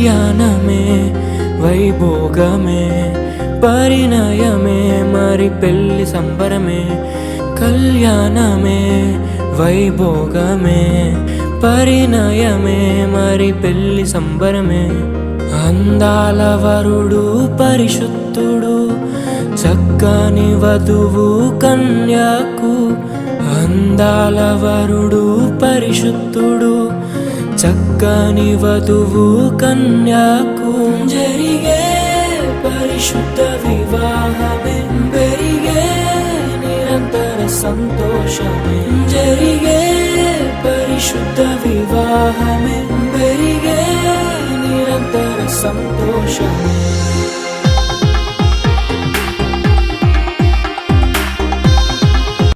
కళ్యాణమే వైభోగమే పరిణయమే మరి పెళ్లి సంబరమే కళ్యాణమే వైభోగమే పరిణయమే మరి పెళ్లి సంబరమే అందాల వరుడు పరిశుద్ధుడు చక్కని వధువు కన్యాకు అందాల వరుడు పరిశుద్ధుడు చక్కని వధువు కన్యాకు జరిగే పరిశుద్ధ వివాహమే పెరిగే నిరంతర సంతోషమే జరిగే పరిశుద్ధ వివాహమే పెరిగే నిరంతర సంతోషమే